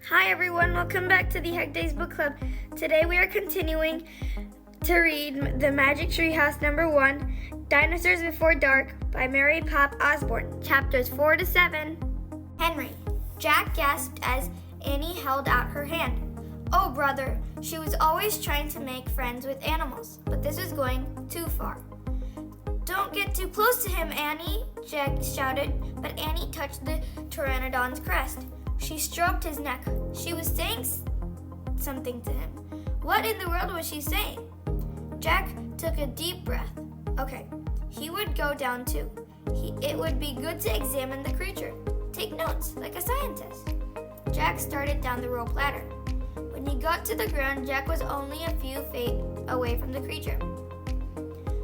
Hi everyone, welcome back to the Hegdesbookclub Book Club. Today we are continuing to read The Magic Tree House number 1, Dinosaurs Before Dark by Mary Pop Osborne, chapters 4 to 7. Henry. Jack gasped as Annie held out her hand. Oh brother, she was always trying to make friends with animals, but this was going too far. Don't get too close to him, Annie, Jack shouted, but Annie touched the pteranodon's crest. She stroked his neck. She was saying something to him. What in the world was she saying? Jack took a deep breath. Okay, he would go down too. It would be good to examine the creature. Take notes, like a scientist. Jack started down the rope ladder. When he got to the ground, Jack was only a few feet away from the creature.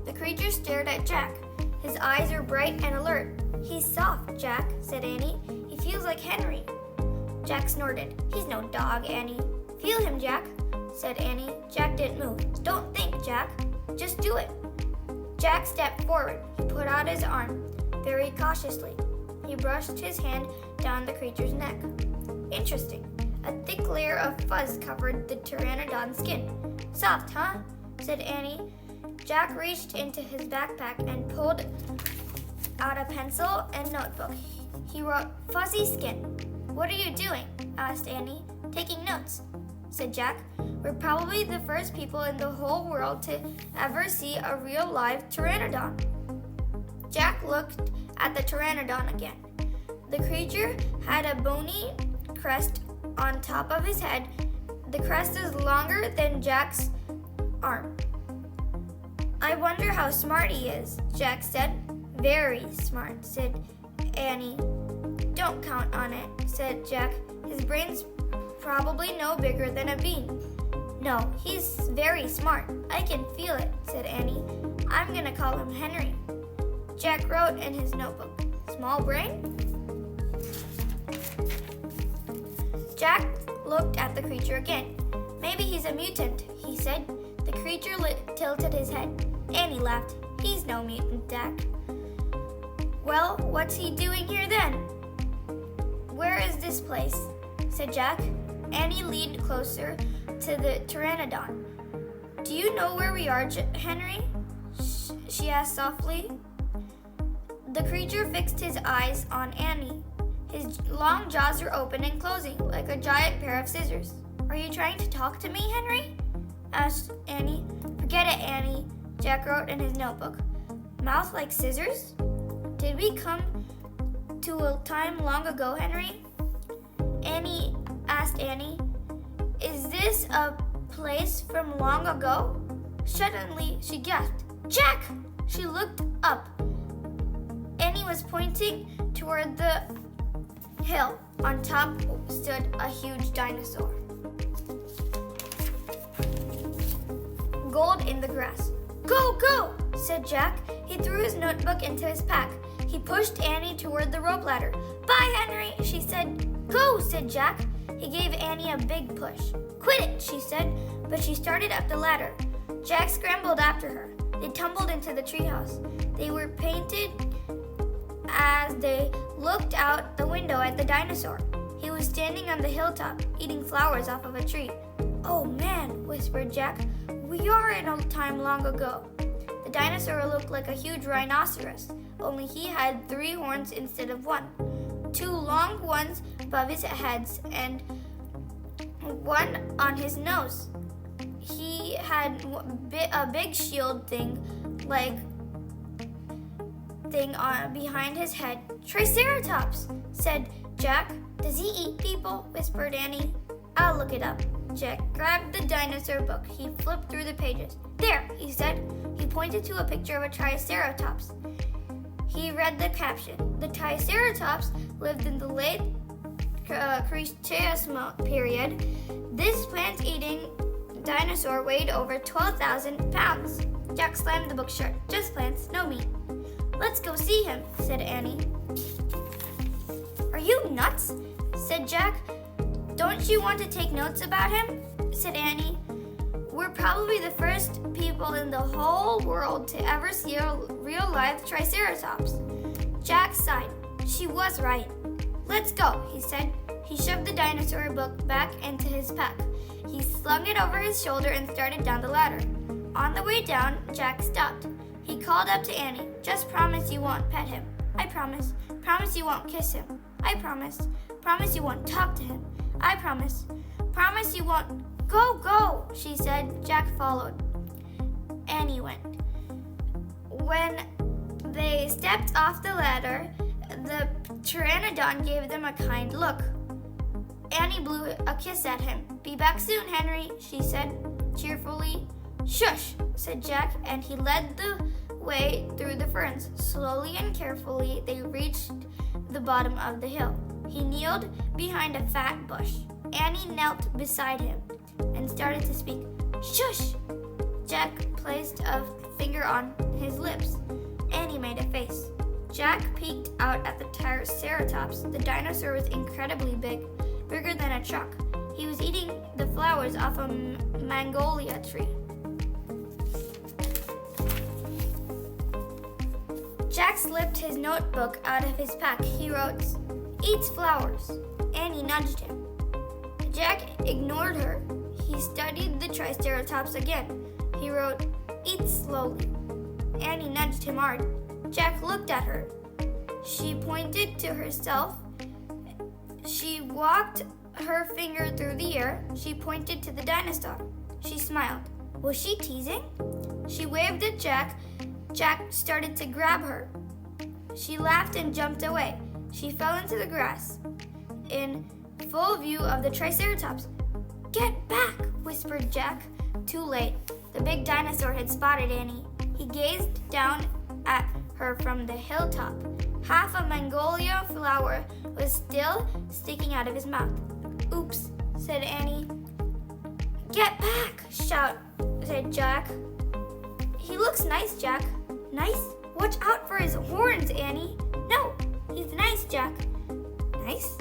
The creature stared at Jack. His eyes were bright and alert. He's soft, Jack, said Annie. He feels like Henry. Jack snorted. He's no dog, Annie. Feel him, Jack, said Annie. Jack didn't move. Don't think, Jack. Just do it. Jack stepped forward. He put out his arm, very cautiously. He brushed his hand down the creature's neck. Interesting. A thick layer of fuzz covered the pteranodon's skin. Soft, huh? Said Annie. Jack reached into his backpack and pulled out a pencil and notebook. He wrote, Fuzzy skin. What are you doing? Asked Annie. Taking notes, said Jack. We're probably the first people in the whole world to ever see a real live pteranodon. Jack looked at the pteranodon again. The creature had a bony crest on top of his head. The crest is longer than Jack's arm. I wonder how smart he is, Jack said. Very smart, said Annie. Don't count on it, said Jack. His brain's probably no bigger than a bean. No, he's very smart. I can feel it, said Annie. I'm gonna call him Henry. Jack wrote in his notebook. Small brain? Jack looked at the creature again. Maybe he's a mutant, he said. The creature tilted his head. Annie laughed. He's no mutant, Jack. Well, what's he doing here then? Where is this place? Said Jack. Annie leaned closer to the pteranodon. Do you know where we are, Henry? She asked softly. The creature fixed his eyes on Annie. His long jaws were open and closing like a giant pair of scissors. Are you trying to talk to me, Henry? Asked Annie. Forget it, Annie, Jack wrote in his notebook. Mouth like scissors? Did we come to a time long ago, Henry? Annie asked Annie. Is this a place from long ago? Suddenly, she gasped. Jack! She looked up. Annie was pointing toward the hill. On top stood a huge dinosaur. Gold in the grass. Go, go, said Jack. He threw his notebook into his pack. He pushed Annie toward the rope ladder. Bye, Henry, she said. Go, said Jack. He gave Annie a big push. Quit it, she said, but she started up the ladder. Jack scrambled after her. They tumbled into the treehouse. They were painted as they looked out the window at the dinosaur. He was standing on the hilltop, eating flowers off of a tree. Oh man, whispered Jack. We are in a time long ago. The dinosaur looked like a huge rhinoceros, only he had 3 horns instead of 1. 2 long ones above his heads and 1 on his nose. He had a big shield thing behind his head. Triceratops, said Jack. Does he eat people? Whispered Annie. I'll look it up. Jack grabbed the dinosaur book. He flipped through the pages. There, he said. He pointed to a picture of a triceratops. He read the caption. The triceratops lived in the late Cretaceous period. This plant-eating dinosaur weighed over 12,000 pounds. Jack slammed the book shut. Just plants, no meat. Let's go see him, said Annie. Are you nuts? Said Jack. Don't you want to take notes about him? Said Annie. We're probably the first people in the whole world to ever see a real live triceratops. Jack sighed. She was right. Let's go, he said. He shoved the dinosaur book back into his pack. He slung it over his shoulder and started down the ladder. On the way down, Jack stopped. He called up to Annie, "Just promise you won't pet him." "I promise." "Promise you won't kiss him." "I promise." "Promise you won't talk to him." "I promise." "Promise you won't." "Go, go," she said. Jack followed. Annie went. When they stepped off the ladder, the pteranodon gave them a kind look. Annie blew a kiss at him. "Be back soon, Henry," she said cheerfully. "Shush," said Jack, and he led the way through the ferns. Slowly and carefully, they reached the bottom of the hill. He kneeled behind a fat bush. Annie knelt beside him and started to speak. "Shush!" Jack placed a finger on his lips. Annie made a face. Jack peeked out at the Triceratops. The dinosaur was incredibly big, bigger than a truck. He was eating the flowers off a magnolia tree. Jack slipped his notebook out of his pack. He wrote, "Eats flowers." Annie nudged him. Jack ignored her. He studied the Triceratops again. He wrote, "Eats slowly." Annie nudged him hard. Jack looked at her. She pointed to herself. She walked her finger through the air. She pointed to the dinosaur. She smiled. Was she teasing? She waved at Jack. Jack started to grab her. She laughed and jumped away. She fell into the grass in full view of the Triceratops. "Get back," whispered Jack. Too late. The big dinosaur had spotted Annie. He gazed down at her from the hilltop. Half a magnolia flower was still sticking out of his mouth. "Oops," said Annie. "Get back," said Jack. "He looks nice, Jack." "Nice? Watch out for his horns, Annie." "No, he's nice, Jack." "Nice?"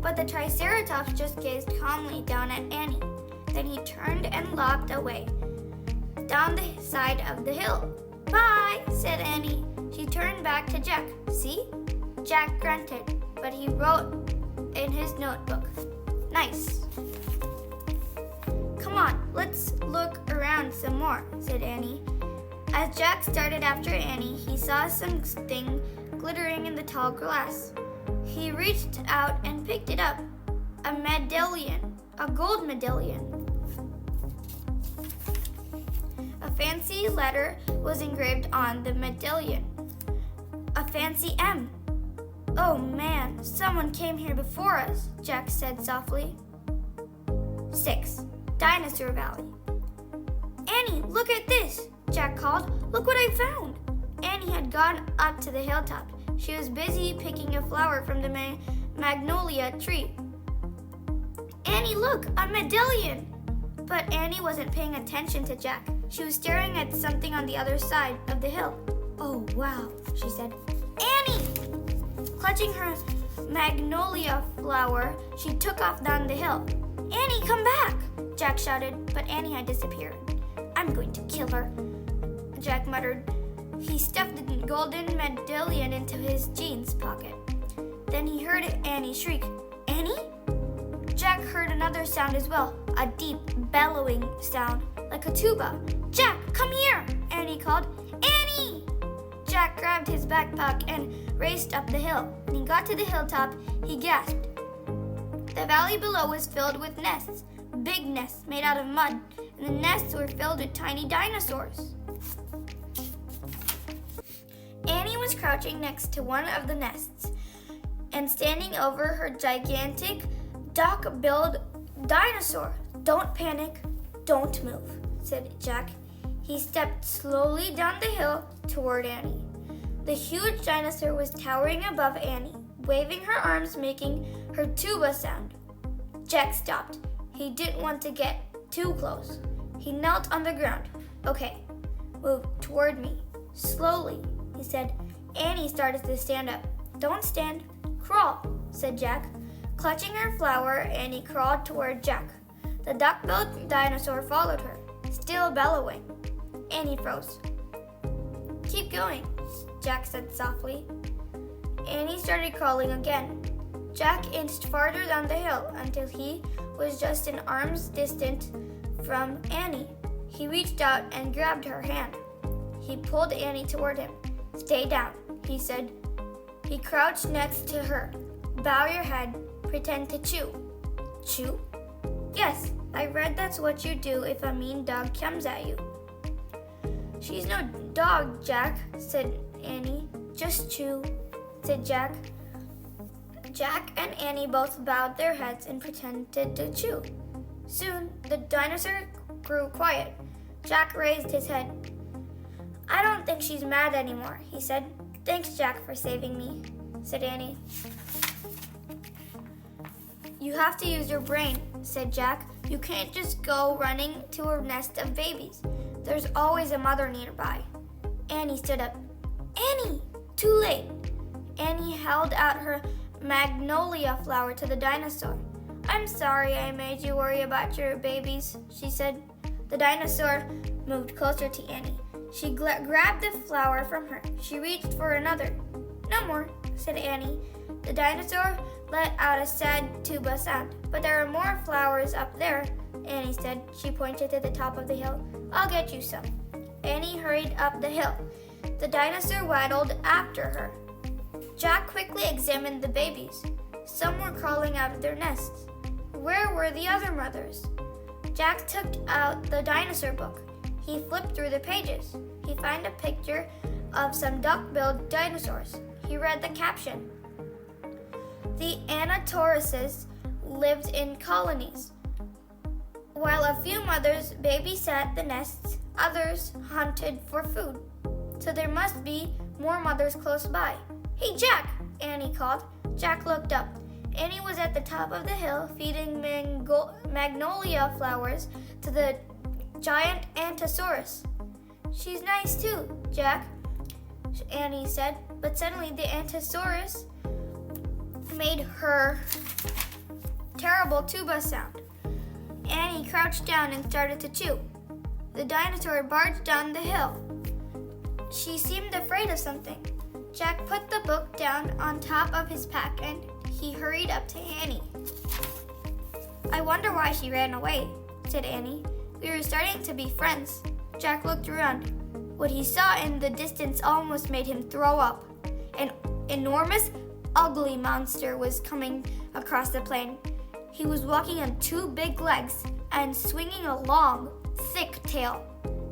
But the Triceratops just gazed calmly down at Annie. Then he turned and lopped away down the side of the hill. "Bye," said Annie. She turned back to Jack. "See?" Jack grunted, but he wrote in his notebook, "Nice." "Come on, let's look around some more," said Annie. As Jack started after Annie, he saw something glittering in the tall grass. He reached out and picked it up. A medallion, a gold medallion. A fancy letter was engraved on the medallion. A fancy M. "Oh man, someone came here before us," Jack said softly. 6. Dinosaur Valley. "Annie, look at this," Jack called. "Look what I found." Annie had gone up to the hilltop. She was busy picking a flower from the magnolia tree. "Annie, look, a medallion!" But Annie wasn't paying attention to Jack. She was staring at something on the other side of the hill. "Oh, wow," she said. "Annie!" Clutching her magnolia flower, she took off down the hill. "Annie, come back!" Jack shouted, but Annie had disappeared. "I'm going to kill her," Jack muttered. He stuffed the golden medallion into his jeans pocket. Then he heard Annie shriek, "Annie?" Jack heard another sound as well, a deep, bellowing sound, like a tuba. "Jack, come here!" Annie called. "Annie!" Jack grabbed his backpack and raced up the hill. When he got to the hilltop, he gasped. The valley below was filled with nests, big nests made out of mud, and the nests were filled with tiny dinosaurs. Annie was crouching next to one of the nests and standing over her gigantic dock-billed dinosaur. "Don't panic, don't move," said Jack. He stepped slowly down the hill toward Annie. The huge dinosaur was towering above Annie, waving her arms, making her tuba sound. Jack stopped. He didn't want to get too close. He knelt on the ground. "Okay, move toward me. Slowly," he said. Annie started to stand up. "Don't stand. Crawl," said Jack. Clutching her flower, Annie crawled toward Jack. The duck-billed dinosaur followed her, still bellowing. Annie froze. "Keep going," Jack said softly. Annie started crawling again. Jack inched farther down the hill until he was just an arm's distance from Annie. He reached out and grabbed her hand. He pulled Annie toward him. "Stay down," he said. He crouched next to her. "Bow your head. Pretend to chew." "Chew?" "Yes, I read that's what you do if a mean dog comes at you." "She's no dog, Jack," said Annie. "Just chew," said Jack. Jack and Annie both bowed their heads and pretended to chew. Soon, the dinosaur grew quiet. Jack raised his head. "I don't think she's mad anymore," he said. "Thanks, Jack, for saving me," said Annie. "You have to use your brain," said Jack. "You can't just go running to a nest of babies. There's always a mother nearby." Annie stood up. "Annie! Too late!" Annie held out her magnolia flower to the dinosaur. "I'm sorry I made you worry about your babies," she said. The dinosaur moved closer to Annie. She grabbed the flower from her. She reached for another. "No more," said Annie. The dinosaur let out a sad tuba sound. "But there are more flowers up there," Annie said. She pointed to the top of the hill. "I'll get you some." Annie hurried up the hill. The dinosaur waddled after her. Jack quickly examined the babies. Some were crawling out of their nests. Where were the other mothers? Jack took out the dinosaur book. He flipped through the pages. He found a picture of some duck-billed dinosaurs. He read the caption. The Anatauruses lived in colonies. While a few mothers babysat the nests, others hunted for food. So there must be more mothers close by. "Hey, Jack!" Annie called. Jack looked up. Annie was at the top of the hill feeding magnolia flowers to the giant Ankylosaurus. "She's nice too, Jack," Annie said. But suddenly the Ankylosaurus made her terrible tuba sound. Annie crouched down and started to chew. The dinosaur barged down the hill. She seemed afraid of something. Jack put the book down on top of his pack and he hurried up to Annie. "I wonder why she ran away," said Annie. "We were starting to be friends." Jack looked around. What he saw in the distance almost made him throw up. An enormous, ugly monster was coming across the plain. He was walking on two big legs and swinging a long, thick tail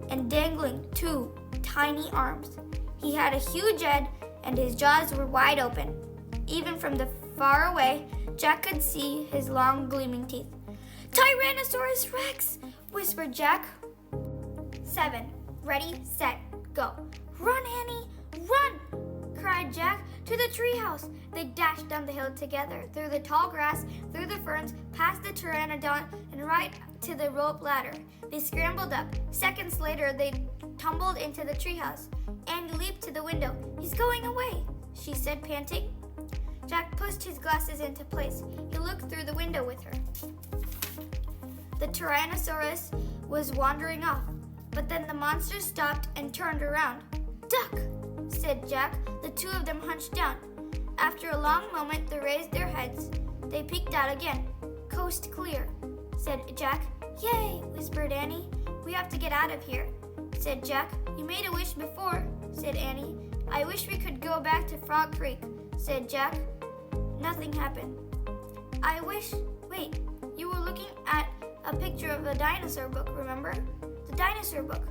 and dangling two tiny arms. He had a huge head and his jaws were wide open. Even from the far away, Jack could see his long gleaming teeth. "Tyrannosaurus Rex!" whispered Jack. 7. Ready, set, go. "Run, Annie, run!" cried Jack. "To the treehouse!" They dashed down the hill together, through the tall grass, through the ferns, past the pteranodon, and right to the rope ladder. They scrambled up. Seconds later, they tumbled into the treehouse. Annie leaped to the window. "He's going away," she said, panting. Jack pushed his glasses into place. He looked through the window with her. The Tyrannosaurus was wandering off, but then the monster stopped and turned around. "Duck," said Jack. The two of them hunched down. After a long moment, they raised their heads. They peeked out again. "Coast clear," said Jack. "Yay," whispered Annie. "We have to get out of here," said Jack. "You made a wish before," said Annie. "I wish we could go back to Frog Creek," said Jack. Nothing happened. Wait, you were looking at a picture of a dinosaur book, remember? The dinosaur book."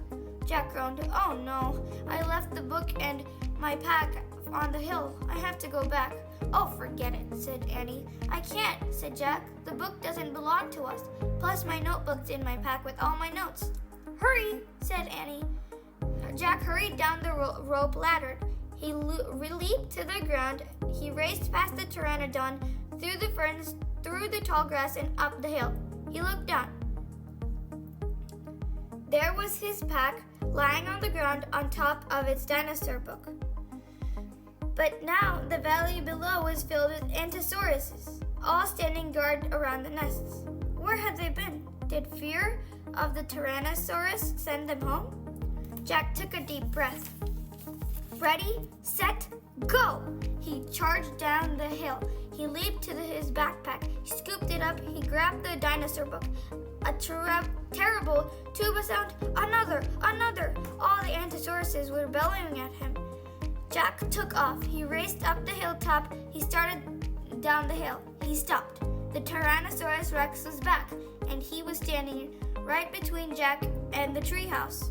Jack groaned. "Oh no, I left the book and my pack on the hill. I have to go back." "Oh, forget it," said Annie. "I can't," said Jack. "The book doesn't belong to us. Plus my notebook's in my pack with all my notes." "Hurry," said Annie. Jack hurried down the rope ladder. He leaped to the ground. He raced past the pteranodon, through the ferns, through the tall grass, and up the hill. He looked down. There was his pack lying on the ground on top of its dinosaur book. But now the valley below was filled with Antysauruses, all standing guard around the nests. Where had they been? Did fear of the Tyrannosaurus send them home? Jack took a deep breath. Ready, set, go! He charged down the hill. He leaped to his backpack. He scooped it up. He grabbed the dinosaur book. A terrible tuba sound. Another! All the Antosauruses were bellowing at him. Jack took off. He raced up the hilltop. He started down the hill. He stopped. The Tyrannosaurus Rex was back, and he was standing right between Jack and the treehouse.